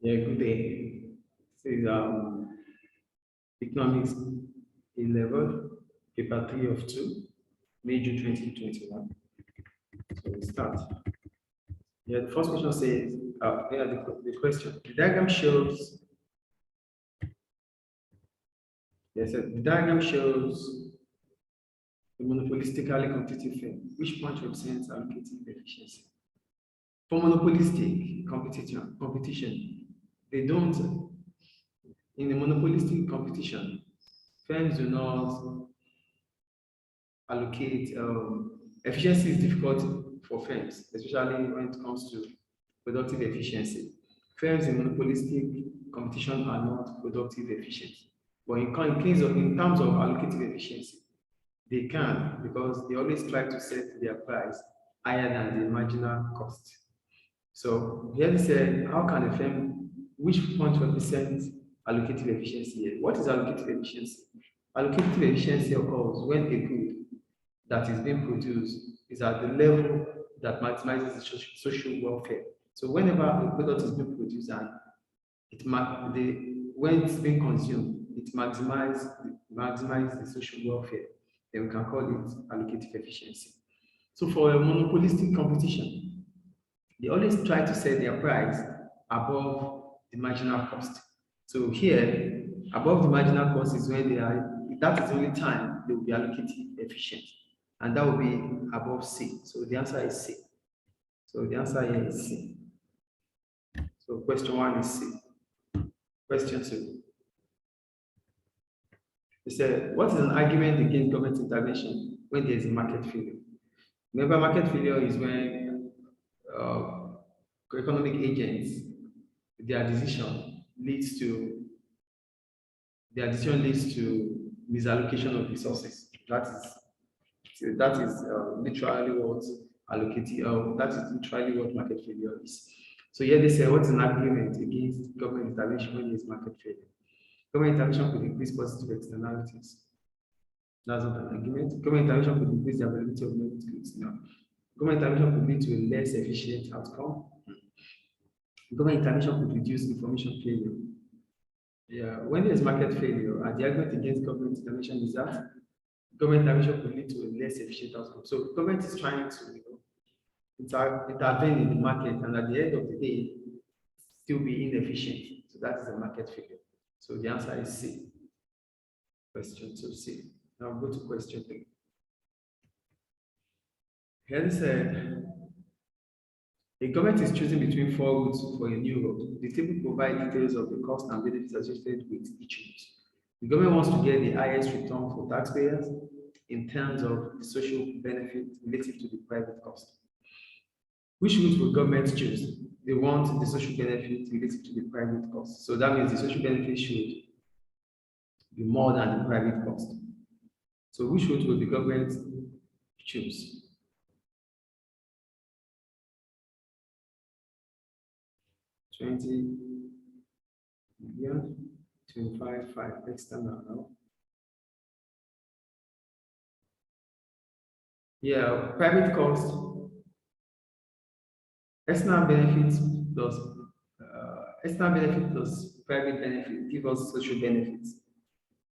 Yeah, good day. This is Economics A level, paper 3 of 2, May June 2021. So we start. Yeah, the first question says, the question. The diagram shows, yes, the diagram shows a monopolistically competitive firm. Which point represents allocative efficiency? For monopolistic competition, they don't, in a monopolistic competition, firms do not allocate. Efficiency is difficult for firms, especially when it comes to productive efficiency. Firms in monopolistic competition are not productive efficient. But in terms of allocative efficiency, they can, because they always try to set their price higher than the marginal cost. So here we say, how can a firm, which point represents allocative efficiency here? What is allocative efficiency? Allocative efficiency occurs when a good that is being produced is at the level that maximizes the social welfare. So whenever a product is being produced and when it's being consumed, it maximizes the social welfare, then we can call it allocative efficiency. So for a monopolistic competition, they always try to set their price above the marginal cost. So here, above the marginal cost is when that is the only time they will be allocative efficient. And that will be above C. So the answer is C. So the answer here is C. So question 1 is C. Question 2. It said, what is an argument against government intervention when there is a market failure? Remember, market failure is when economic agents, their decision leads to misallocation of resources. That is literally what that is literally what market failure is. So here they say, what is an argument against government intervention when there is market failure? Government intervention could increase positive externalities. That's not an argument. Government intervention could increase the availability of many goods. No. Government intervention could lead to a less efficient outcome. Government intervention could reduce information failure. Yeah, when there is market failure, and the argument against government intervention is that government intervention could lead to a less efficient outcome. So government is trying to intervene in the market, and at the end of the day, still be inefficient. So that is a market failure. So the answer is C. Question 2, C. Now go to question 3. Here it said, a government is choosing between 4 routes for a new road. The table provides details of the cost and benefits associated with each route. The government wants to get the highest return for taxpayers in terms of the social benefit relative to the private cost. Which route will government choose? They want the social benefit relative to the private cost. So that means the social benefit should be more than the private cost. So which route will the government choose? $20 million, 25.5 external now. Yeah, private cost, external benefits plus private benefit give us social benefits.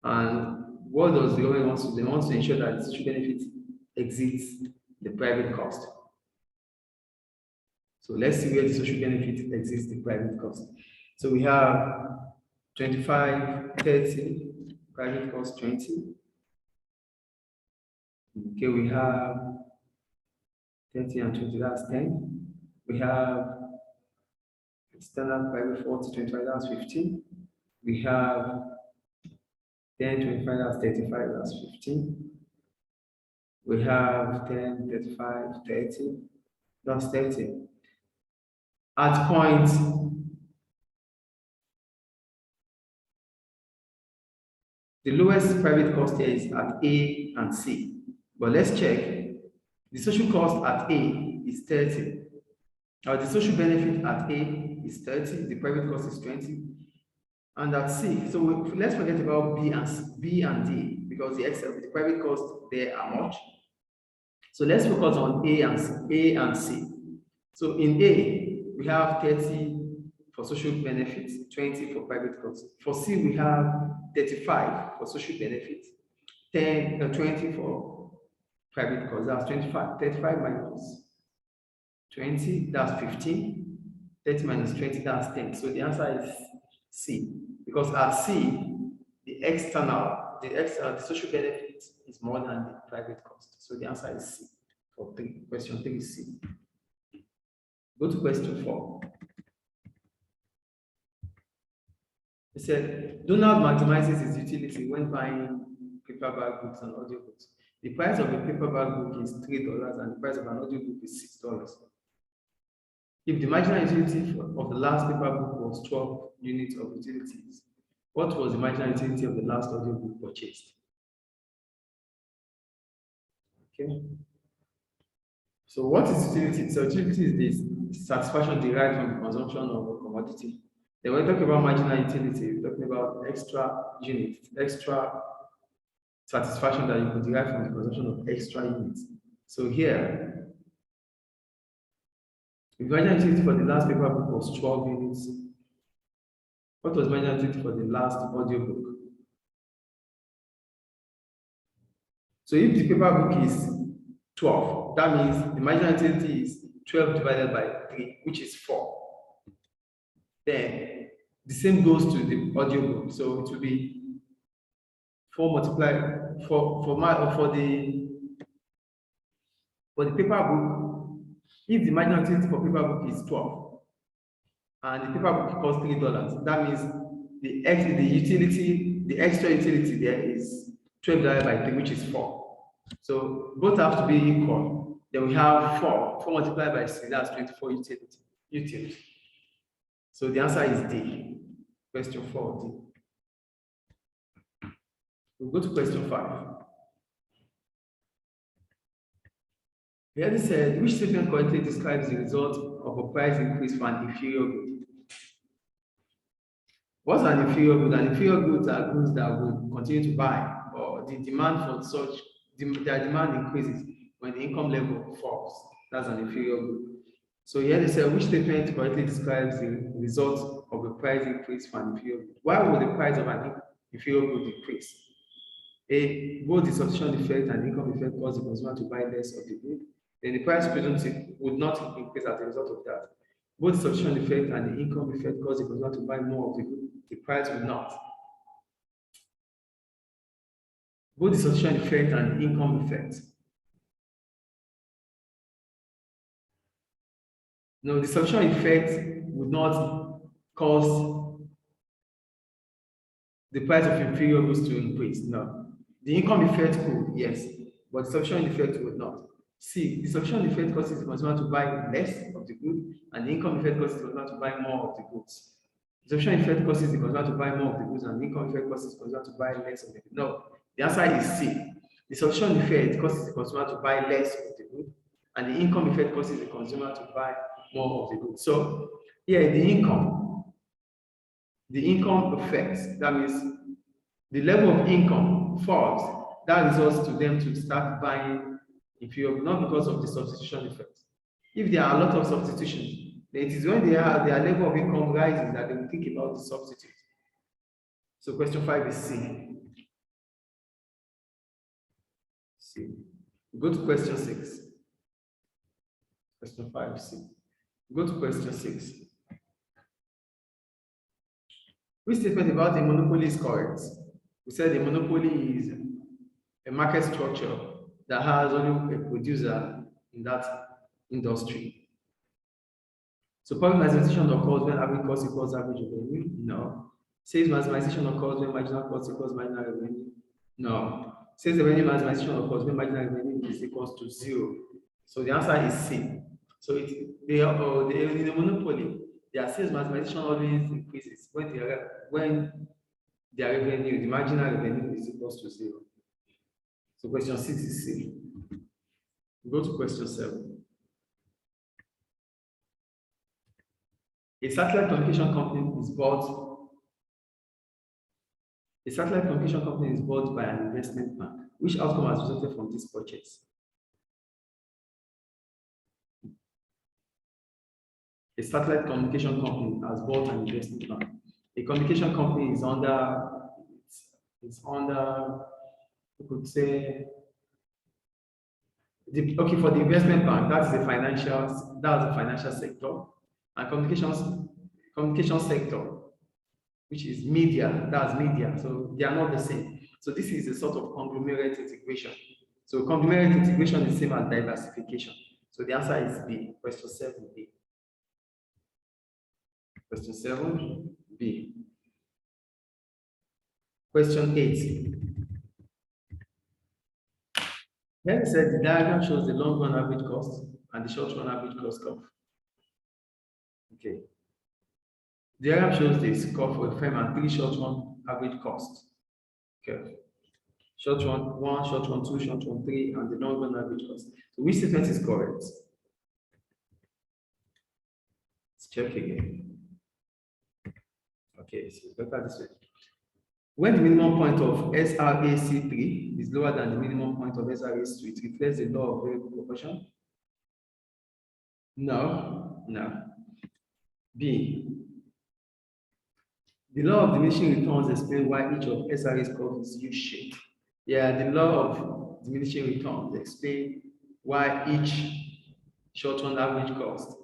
And what does the government want to do? They want to ensure that the social benefit exceeds the private cost. So let's see where the social benefit exceeds the private cost. So we have 25, 30, private cost 20. Okay, we have 30 and 20, that's 10. We have external private 40, 25, that's 15. We have 10, 25, that's 35, that's 15. We have 10, 35, 30, that's 30. At point the lowest private cost here is at A and C. But let's check. The social cost at A is 30. Now the social benefit at A is 30, the private cost is 20. And at C, so let's forget about B and D, because the private cost there are much. So let's focus on A and C. So in A, we have 30 for social benefits, 20 for private costs. For C, we have 35 for social benefits, 20 for private costs. That's 25. 35 minus 20, that's 15. 30 minus 20, that's 10. So the answer is C. Because at C, the social benefit is more than the private cost. So the answer is C for 3. Question 3 is C. Go to question 4. It said, Donald maximizes his utility when buying paperback books and audiobooks. The price of a paperback book is $3 and the price of an audiobook is $6. If the marginal utility of the last paperback was 12 units of utilities, what was the marginal utility of the last audiobook purchased? Okay. So what is utility? So utility is the satisfaction derived from the consumption of a commodity. Then when we talk about marginal utility, we're talking about extra units, extra satisfaction that you could derive from the consumption of extra units. So here, if marginal utility for the last paperback was 12 units, what was marginal utility for the last audiobook? So if the paperback is 12, that means the marginal utility is 12 divided by 3, which is 4. Then the same goes to the audiobook. So it will be 4 multiplied for the paperbook. If the marginal utility for paperbook is 12 and the paperbook costs $3, that means the extra utility there is 12 divided by 3, which is 4. So both have to be equal. Then we have 4 multiplied by 6, that's 24 utility. So the answer is D. Question 4, D. We'll go to question 5. Here it said, which statement correctly describes the result of a price increase for an inferior good? What's an inferior good? An inferior goods are goods that will continue to buy, or the demand for such, their demand increases when the income level falls. That's an inferior good. So here they say, which statement correctly describes the result of a price increase for an inferior good? Why would the price of an inferior good increase? A, both the substitution effect and the income effect cause the consumer to buy less of the good. Then the price would not increase as a result of that. Both the substitution effect and the income effect cause the consumer to buy more of the good. The price will not. Both the substitution effect and the income effect. No, the substitution effect would not cause the price of inferior goods to increase. No. The income effect could, yes, but the substitution effect would not. C, the substitution effect causes the consumer to buy less of the good, and the income effect causes the consumer to buy more of the goods. The substitution effect causes the consumer to buy more of the goods, and the income effect causes the consumer to buy less of the good. No, the answer is C. The substitution effect causes the consumer to buy less of the good, and the income effect causes the consumer to buy more of the good. So here, the income effect, that means the level of income falls. That results to them to start buying inferior, not because of the substitution effect. If there are a lot of substitutions, then it is when their level of income rises that they will think about the substitute. So question 5 is C. C. Go to question 6. Question 5, C. Go to question 6. Which statement about a monopoly is correct? We said a monopoly is a market structure that has only a producer in that industry. So public maximization occurs when average cost equals average revenue? No. Sales maximization occurs when marginal cost equals marginal revenue? No. Sales revenue maximization occurs when marginal revenue is equals to 0. So the answer is C. So in the monopoly, their sales maximization always increases when their revenue, the marginal revenue is equals to 0. So question 6 is C. Go to question 7. A satellite communication company is bought. A satellite communication company is bought by an investment bank. Which outcome has resulted from this purchase? A satellite communication company has bought an investment bank. A communication company is under, it's under, we could say, okay, for the investment bank, that's the financial sector, and communication sector, which is media, that's media. So they are not the same. So this is a sort of conglomerate integration. So conglomerate integration is the same as diversification. So the answer is B. Question 7B. Question 7B. Question 8. Here it said the diagram shows the long run average cost and the short run average cost curve. Okay. The diagram shows this curve for a firm and 3 short run average cost. Okay. Short run 1, short run 2, short run 3, and the long run average cost. So which statement is correct? Let's check again. Okay, so it's better this way. When the minimum point of SRAC3 is lower than the minimum point of SRAC2, it reflects the law of variable proportion? No, no. B. The law of diminishing returns explains why each of SRA's curve is U-shaped. Yeah, the law of diminishing returns explains why each short-run average cost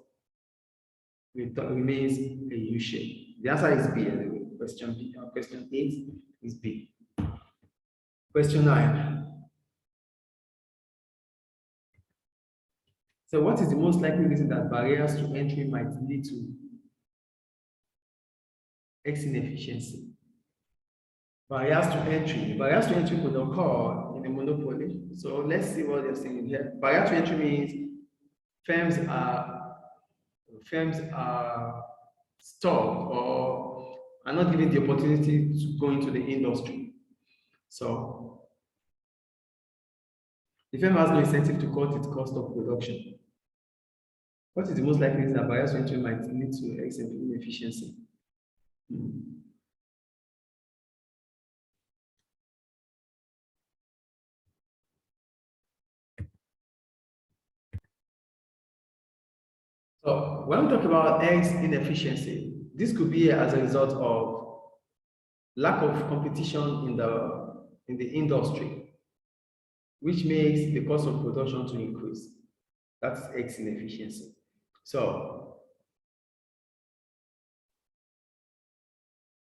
remains a U-shape. The answer is B anyway. Question B. Question 8 is B. Question 9. So what is the most likely reason that barriers to entry might lead to X inefficiency? Barriers to entry could occur in a monopoly. So let's see what they're saying here. Barrier to entry means firms are stopped or are not given the opportunity to go into the industry. So the firm has no incentive to cut its cost of production. What is the most likely reason that barriers to entry might lead to X inefficiency? So when we talk about X inefficiency, this could be as a result of lack of competition in the industry, which makes the cost of production to increase. That's X inefficiency. So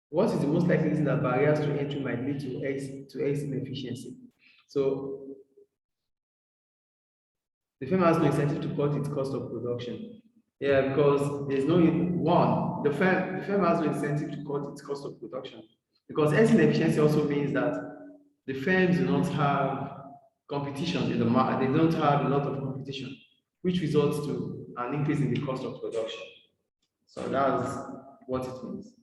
what is the most likely reason that barriers to entry might lead to X inefficiency? So the firm has no incentive to cut its cost of production. Yeah, because there's no one. The firm has no incentive to cut its cost of production because X inefficiency also means that the firms do not have competition in the market. They don't have a lot of competition, which results to an increase in the cost of production. So that's what it means.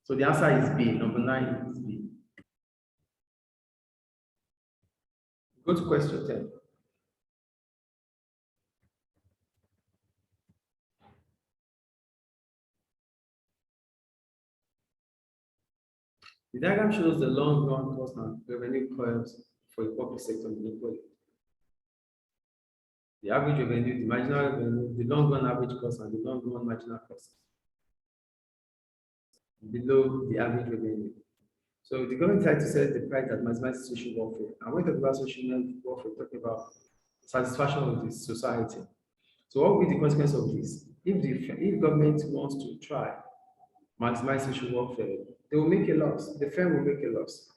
So the answer is B. Number 9 is B. Go to question 10. The diagram shows the long run cost and revenue curves for the public sector monopoly. The average revenue, the marginal revenue, the long run average cost, and the long run marginal cost below the average revenue. So the government tried to set the price that maximizes social welfare. And when we talk about social welfare, we're talking about satisfaction of the society. So what will be the consequence of this? If government wants to try maximize social welfare, they will make a loss. The firm will make a loss.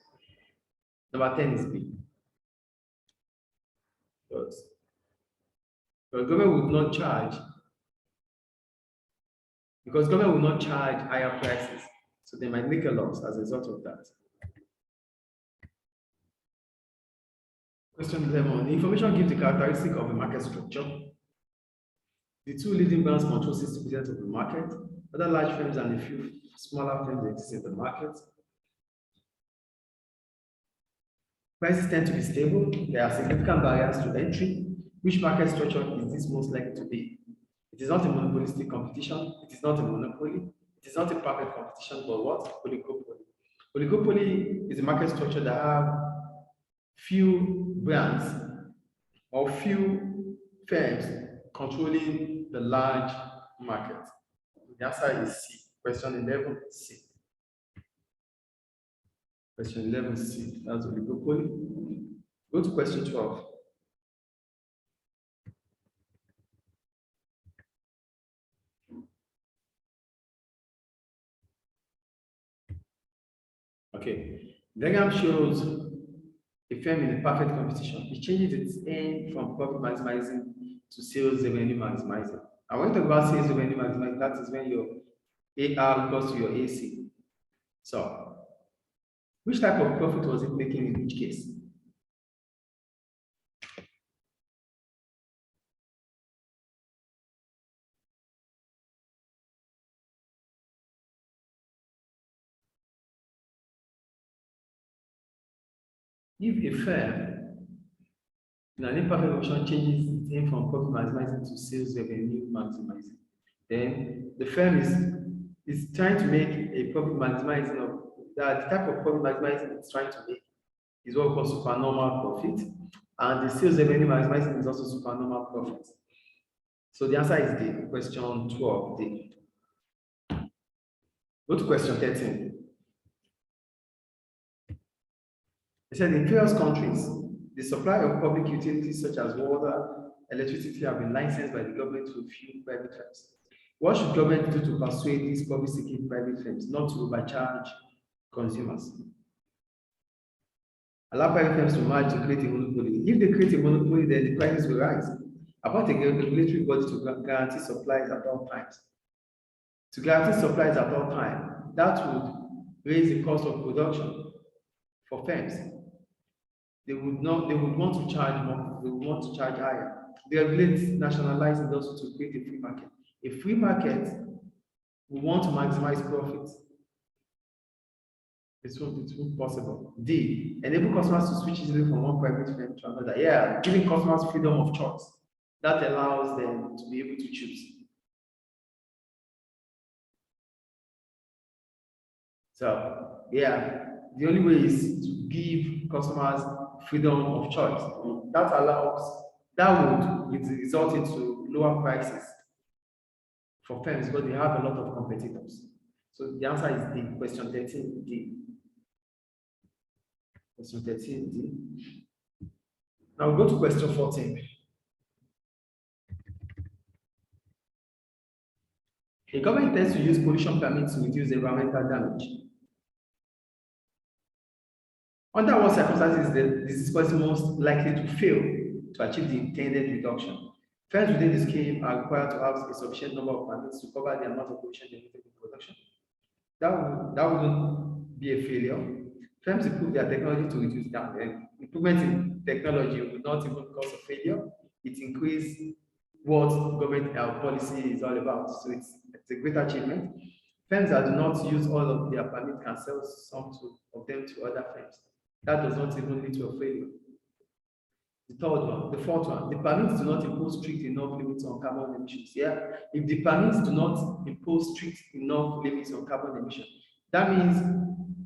Number 10 is B. Because government would not charge, higher prices. So they might make a loss as a result of that. Question 11. The information gives the characteristic of a market structure. The two leading banks control 60% of the market. Other large firms and a few smaller firms exist in the market. Prices tend to be stable. There are significant barriers to entry. Which market structure is this most likely to be? It is not a monopolistic competition. It is not a monopoly. It is not a perfect competition, but what? Oligopoly. Oligopoly is a market structure that have few brands or few firms controlling the large market. The answer is C. Question 11, C. Question 11, C. That's oligopoly. Go to question 12. Okay. Diagram shows a firm in a perfect competition. It changes its aim from profit maximizing to sales revenue maximizing. And when you talk about sales revenue maximizing, that is when your AR equals to your AC. So, which type of profit was it making in each case? If a firm in an imperfect option changes its aim from profit maximizing to sales revenue maximizing, then the firm is trying to make a profit maximizing of that type of profit maximizing it's trying to make is what we call supernormal profit, and the sales revenue maximizing is also supernormal profit. So the answer is D. Question 12, D. Go to question 13. It said in various countries, the supply of public utilities such as water, electricity have been licensed by the government to a few private firms. What should government do to persuade these public-seeking private firms not to overcharge consumers? Allow private firms to merge to create a monopoly. If they create a monopoly, then the prices will rise. Appoint a regulatory body to guarantee supplies at all times. To guarantee supplies at all times, that would raise the cost of production for firms. They would want to charge more, they would want to charge higher. They regulate nationalized industry to create a free market. A free market will want to maximize profits. It won't be possible. D, enable customers to switch easily from one private firm to another. Yeah, giving customers freedom of choice. That allows them to be able to choose. So, yeah, the only way is to give customers freedom of choice. That would result into lower prices for firms because they have a lot of competitors. So the answer is D, question 13, D. Question 13, D. Now we'll go to question 14. The government tends to use pollution permits to reduce environmental damage. Under what circumstances is this policy most likely to fail to achieve the intended reduction? Firms within the scheme are required to have a sufficient number of permits to cover the amount of pollution emitted in production. That wouldn't be a failure. Firms improve their technology to reduce damage. Improvement in technology would not even cause a failure. It increases what government policy is all about. So it's a great achievement. Firms that do not use all of their permits can sell some of them to other firms. That does not even lead to a failure. The fourth one, the permits do not impose strict enough limits on carbon emissions. Yeah, if the permits do not impose strict enough limits on carbon emission, that means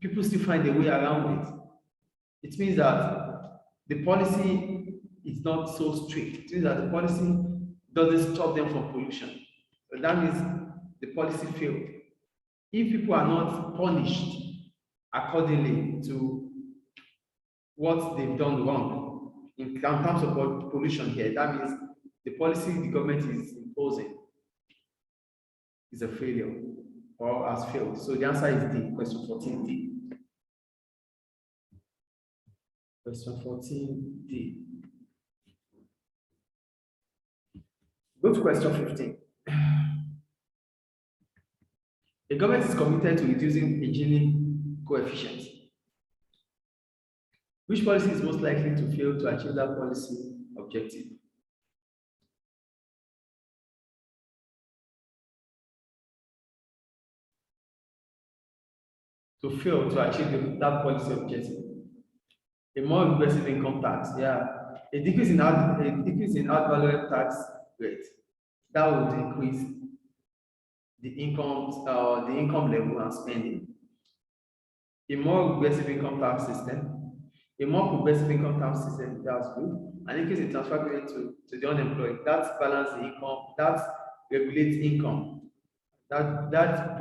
people still find a way around it. It means that the policy is not so strict. It means that the policy doesn't stop them from pollution. So that means the policy failed. If people are not punished accordingly to what they've done wrong in terms of pollution here, that means the policy the government is imposing is a failure or has failed. So the answer is D, question 14D. Question 14D. Go to question 15. The government is committed to reducing the Gini coefficient. Which policy is most likely to fail to achieve that policy objective? To fail to achieve that policy objective. A more aggressive income tax, yeah. A decrease in ad valorem tax rate. That would increase the income level and spending. A more aggressive income tax system. A more progressive income tax system, that's good. An increase in transfer credit to the unemployed, that balance the income, that regulates income. That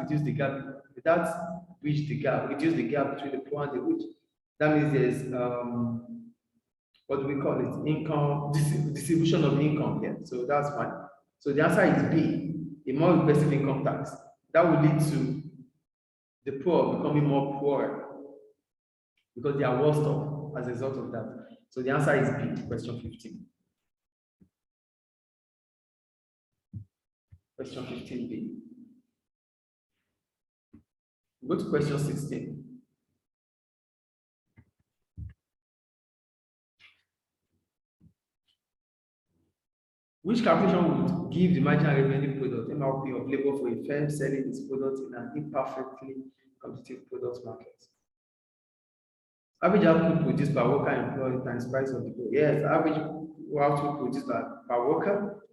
reduce the gap. That bridge the gap, reduce the gap between the poor and the rich. That means there's what do we call it? Income distribution of income here. So that's fine. So the answer is B, a more regressive income tax. That will lead to the poor becoming more poor because they are worse off as a result of that. So the answer is B, question 15. Question 15B. Go to question 16. Which calculation would give the marginal revenue product MRP of labor for a firm selling its product in an imperfectly competitive product market? Average output produced per worker employed times price of the good. Yes, average output produced per worker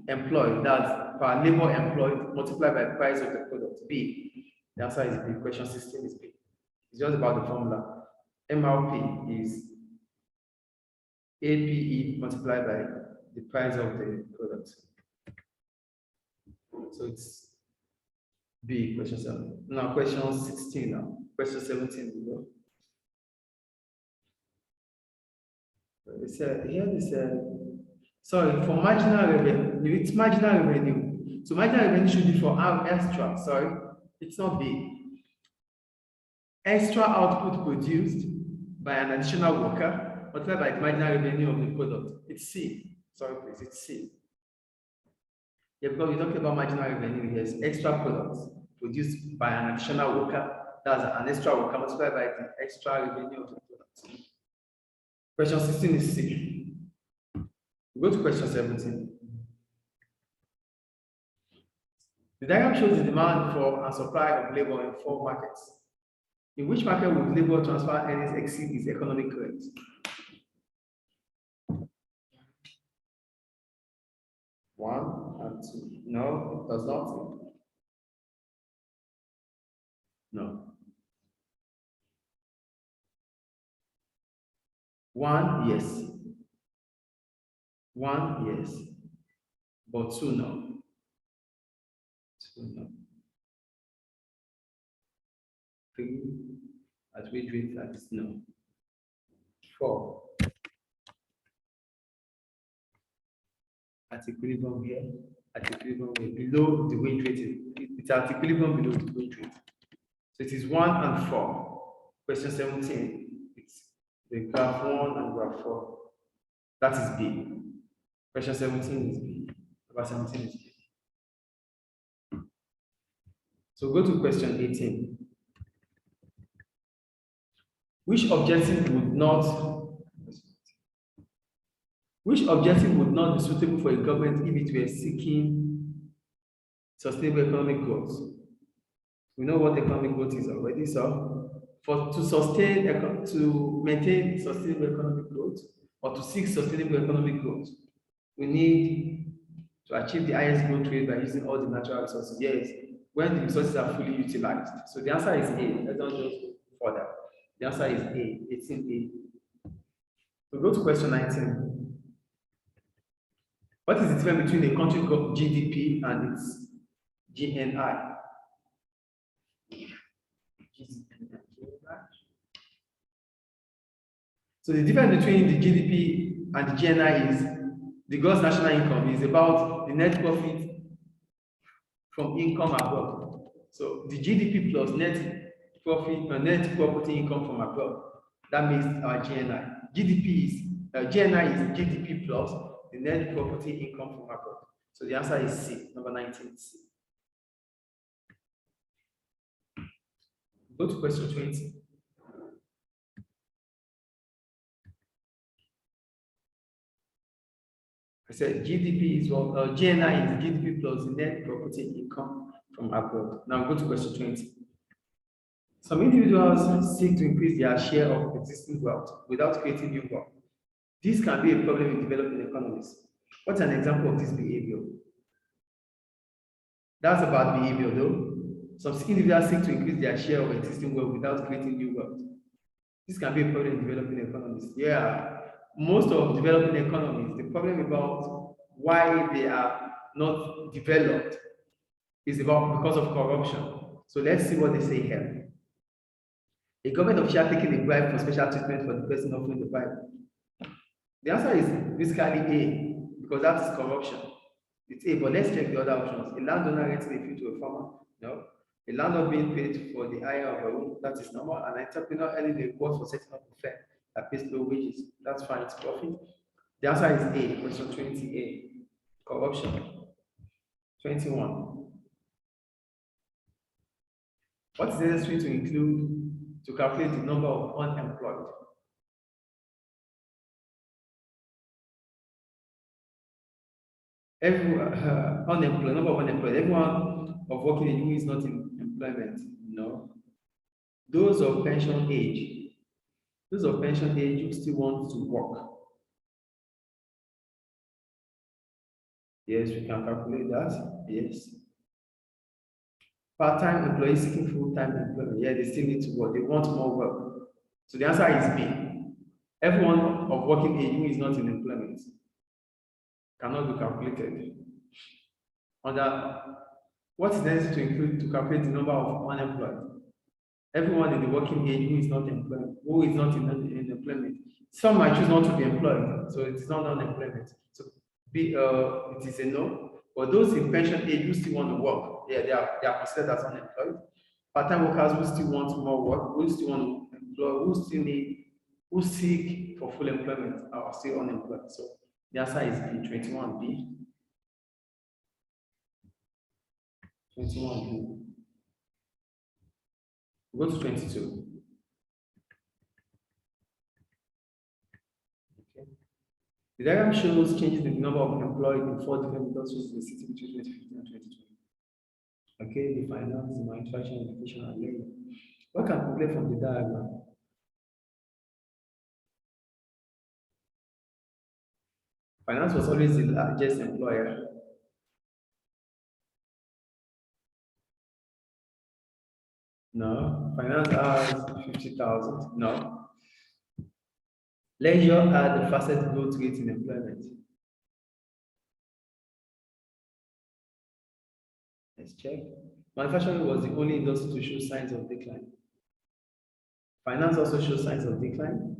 employed, that's per labor employed multiplied by price of the product. B. The answer is B. Question 16 is B. It's just about the formula. MRP is APE multiplied by the price of the product. So it's B, question 7. Now, question 16 now. Question 17 we go. It said, here they said, sorry, for marginal revenue, it's marginal revenue. So marginal revenue should be for extra, sorry, it's not B. Extra output produced by an additional worker multiplied by the marginal revenue of the product. It's C. Sorry, please, it's C. Yeah, because we're talking about marginal revenue, yes, extra products produced by an additional worker, that's an extra worker multiplied by the extra revenue of the product. Question 16 is C. We go to question 17. The diagram shows the demand for and supply of labor in 4 markets. In which market would labor transfer earnings exceed its economic rate? One and two. No, it does not. No. 1, yes. 1, yes. But 2, no. 2, no. 3, at which rate that is no. 4. At equilibrium here, at equilibrium here, below the wage rate. It's at equilibrium below the wage rate. So it is 1 and 4. Question 17. It's the graph 1 and graph 4. That is B. Question 17 is B. Number 17 is B. So go to question 18. Which objective would not be suitable for a government if it were seeking sustainable economic growth? We know what economic growth is already. So, to maintain sustainable economic growth or to seek sustainable economic growth, we need to achieve the highest growth rate by using all the natural resources. Yes, when the resources are fully utilized. So the answer is A. Let's not just go further. The answer is A. It's in A. So go to question 19. What is the difference between a country's GDP and its GNI? So the difference between the GDP and the GNI is the gross national income is about the net profit from income abroad. So the GDP plus net profit, net property income from abroad. That makes our GNI. GNI is GDP plus the net property income from abroad. So the answer is C, number 19. C. Go to question 20. I said GDP is what GNI is GDP plus the net property income from abroad. Now go to question 20. Some individuals seek to increase their share of existing wealth without creating new wealth. This can be a problem in developing economies. What's an example of this behavior? That's a bad behavior though. Some individuals seek to increase their share of existing wealth without creating new wealth. This can be a problem in developing economies. Yeah, most of developing economies, the problem about why they are not developed is because of corruption. So let's see what they say here. A government official taking a bribe for special treatment for the person offering the bribe. The answer is basically A, because that is corruption. It's A, but let's check the other options. A landowner renting a field to a farmer, no. A landlord being paid for the hire of a room, that is normal. An entrepreneur earning a reward for setting up a firm that pays low wages, that's fine, it's profit. The answer is A, question 20A, corruption. 21. What is necessary to include to calculate the number of unemployed? Everyone unemployed, number of unemployed, everyone of working age who is not in employment, no. Those of pension age who still want to work. Yes, we can calculate that. Yes. Part-time employees seeking full-time employment. Yeah, they still need to work. They want more work. So the answer is B. Everyone of working age who is not in employment cannot be calculated. Under what is necessary to include to calculate the number of unemployed? Everyone in the working age who is not employed, who is not in employment. Some might choose not to be employed, so it is not unemployment. So B, it is a no. But those in pension age who still want to work, yeah, they are considered as unemployed. Part-time workers who still want more work, who still want to employ, who seek for full employment are still unemployed. So the answer is B, 21B. 21B. Go to 22. Okay. The diagram shows changes in the number of employed in 4 different industries in the city between 2015 and 2020. Okay, the finance, the manufacturing, education, and labor. What can we play from the diagram? Finance was always the largest employer. No. Finance has 50,000. No. Leisure had the fastest growth rate in employment. Let's check. Manufacturing was the only industry to show signs of decline. Finance also shows signs of decline.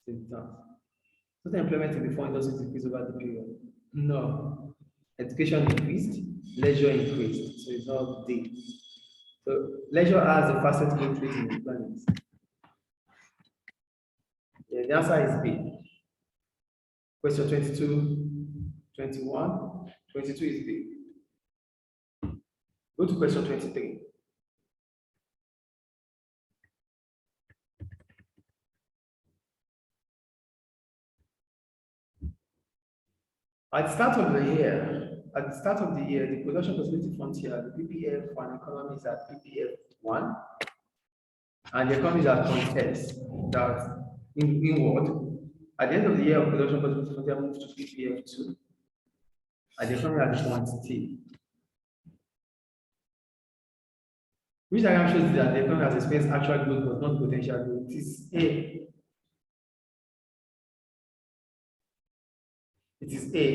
Total employment in the 4 industries increased over the period. No. Education increased, leisure increased. So it's not D. So leisure has the fastest growth rate in employment. Yeah, the answer is B. Question 22, 21. 22 is B. Go to question 23. At the start of the year, the production possibility frontier, the PPF for an economy is at PPF 1, and the economy is at point S, that inward. At the end of the year, production possibility frontier moves to PPF 2, and the economy at point T. Which diagram shows that the economy has experienced actual growth but not potential growth? It is A. It is A.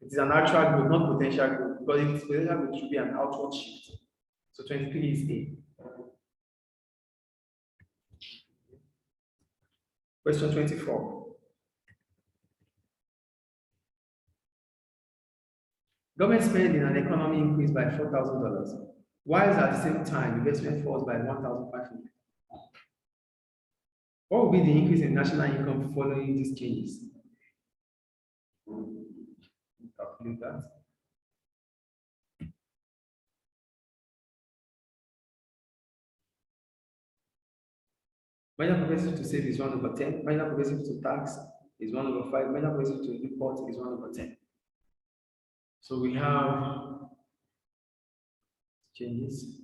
It is an actual growth, not potential growth, because if it's potential growth, it should be an outward shift. So 23 is A. Question 24. Government spending in an economy increased by $4,000. While at the same time, investment falls by 1,500. What will be the increase in national income following these changes? Calculate that. Minor propensity to save is 1/10. Minor propensity to tax is 1/5. Minor propensity to import is 1/10. So we have changes.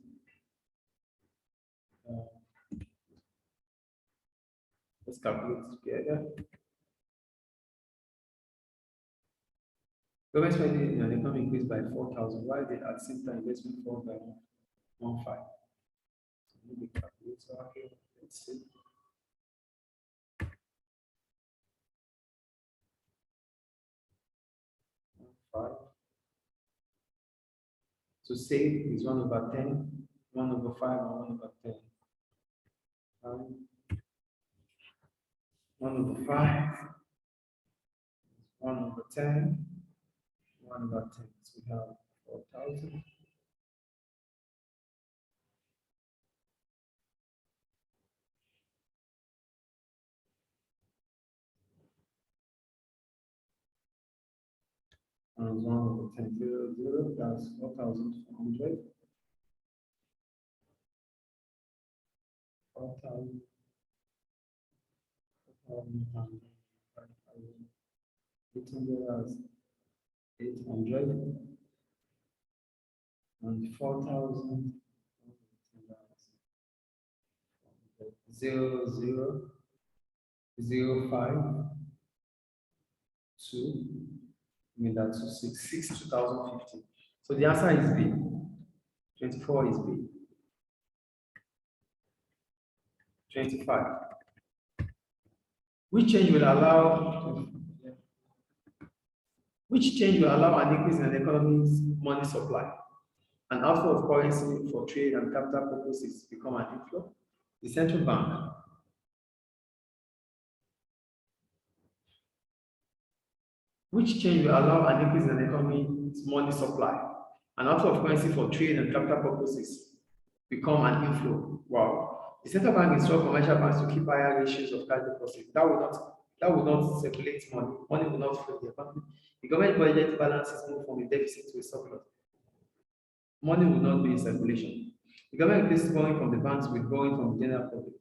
Let's calculate together. Government spending in an economy increased by 4,000, while at the same time investment falls by 1.5. So maybe calculator here. Let's see. to save is 1/10, 1/5, and 1/10. 1/5, 1/10, 1/10. So we have 4,000. And 1/10, 0, that's 4,400. 4,000. 800 800 and 4,000 0, 0, 0, 5, 2. I mean that's 2,050. So the answer is B. 24 is B. 25. Which change will allow an increase in an economy's money supply? An outflow of currency for trade and capital purposes become an inflow? The central bank. Which change will allow an increase in an economy's money supply? An outflow of currency for trade and capital purposes become an inflow. Wow. The central bank instructs commercial banks to keep higher ratios of cash deposits. That will not circulate money. Money will not flow the economy. The government budget balances move from a deficit to a surplus. Money will not be in circulation. The government replaces borrowing from the banks with borrowing from the general public.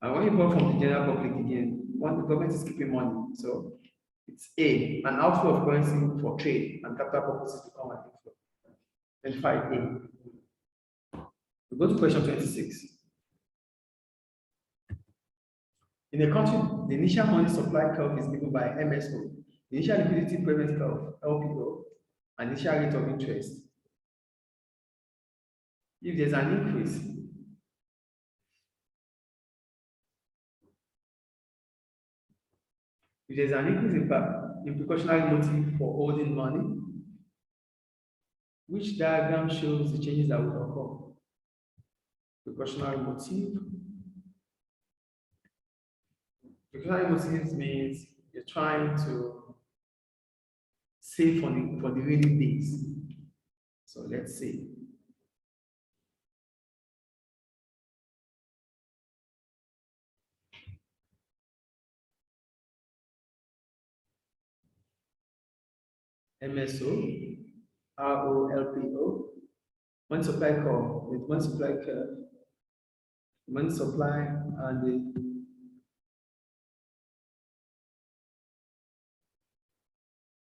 And when you borrow from the general public again, the government is keeping money. So it's A, an outflow of currency for trade and capital purposes become an inflow. 25A. We go to question 26. In a country, the initial money supply curve is given by MSO, the initial liquidity payment curve, LPO, and initial rate of interest. If there's an increase, in precautionary motive for holding money, which diagram shows the changes that will occur? Precautionary motive. Precautionary motives means you're trying to save for the rainy days. So let's see. MSO, ROLPO, money supply curve with money supply curve, money supply and the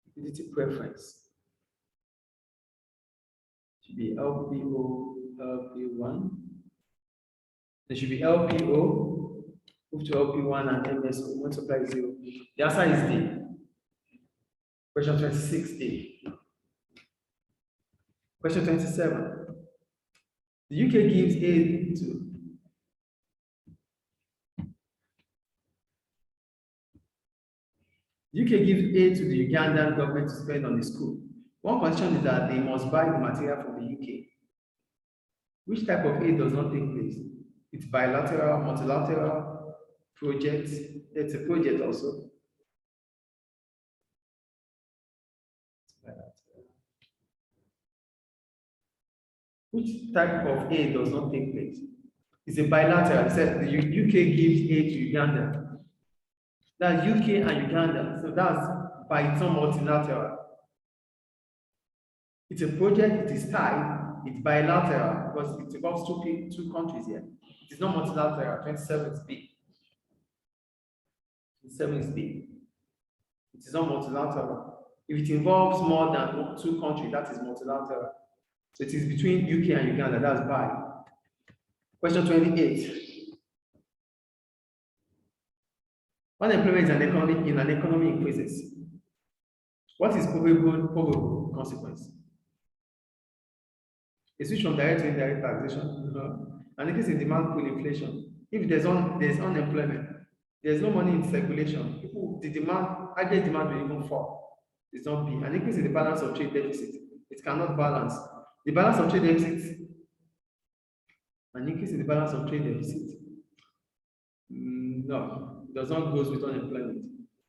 liquidity preference. Should be LPO, LP1. There should be LPO, move to LP1 and MSO, money supply 0. The answer is D. Question 26A. Question 27. The UK gives aid to the Ugandan government to spend on the school. One condition is that they must buy the material from the UK. Which type of aid does not take place? It's bilateral, multilateral, project. It's a project also. Which type of aid does not take place? It's a bilateral. It said the UK gives aid to Uganda. That's UK and Uganda. So that's by its own multilateral. It's a project, it is tied, it's bilateral because it involves two countries here. It is not multilateral. 27 is B. 27 is B. It is not multilateral. If it involves more than two countries, that is multilateral. So it is between UK and Uganda, that's by. Question 28. Unemployment in an economy increases. What is probable consequence? A switch from direct to indirect taxation. An increase in demand pull inflation. If there's unemployment, there's no money in circulation. Aggregate demand will even fall. It's not B. An increase in the balance of trade deficit. It cannot balance. The balance of trade deficit, an increase in the balance of trade deficit. No, it does not go with unemployment.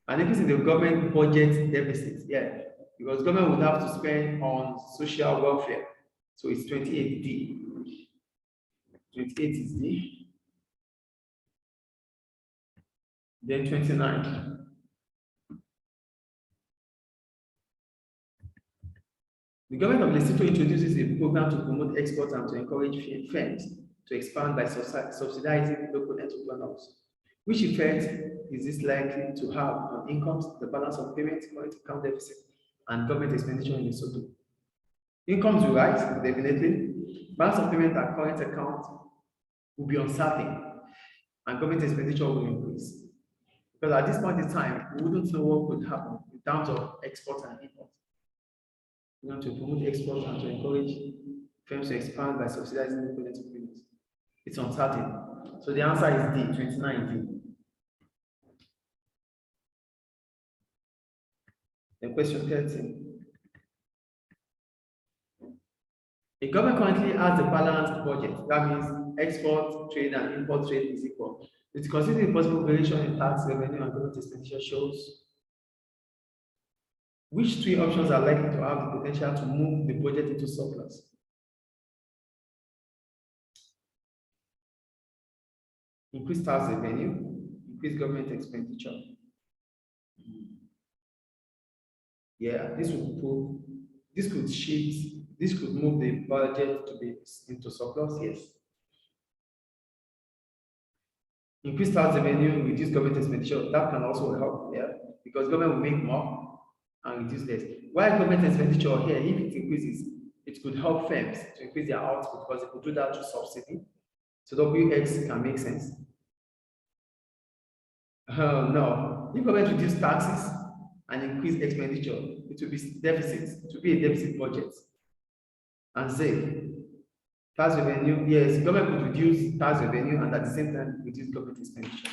An increase in the government budget deficit, yeah, because government would have to spend on social welfare. So it's 28D. 28 is D. Then 29. The government of Lesotho introduces a program to promote exports and to encourage firms to expand by subsidizing local entrepreneurs. Which effect is this likely to have on incomes, the balance of payments, current account deficit, and government expenditure in Lesotho? Incomes will rise, definitely. Balance of payment and current account will be uncertain, and government expenditure will increase. Because at this point in time, we wouldn't know what could happen in terms of export and import. We want to promote exports and to encourage firms to expand by subsidizing local entrepreneurs. It's uncertain. So the answer is D, 29D. Then question 13. A government currently has a balanced budget. That means export, trade, and import trade is equal. It's considering possible variation in tax revenue and government expenditure shows which three options are likely to have the potential to move the budget into surplus. Increase tax revenue, increase government expenditure. Yeah, this could shift, this could move the budget to be into surplus, yes. Increase tax revenue, reduce government expenditure, that can also help, yeah, because government will make more and reduce less. Why government expenditure here, if it increases, it could help firms to increase their output because they could do that through subsidy. So WX can make sense. No, if government reduce taxes and increase expenditure, it will be deficit, it will be a deficit budget. And Z, tax revenue, yes, government could reduce tax revenue and at the same time reduce government expenditure.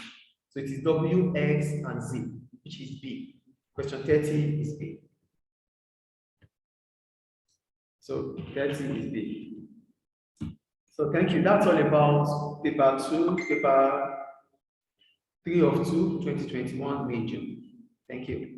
So it is W, X, and Z, which is B. Question 30 is B. So 30 is B. So thank you. That's all about paper 2, paper 3 of 2, 2021 major. Thank you.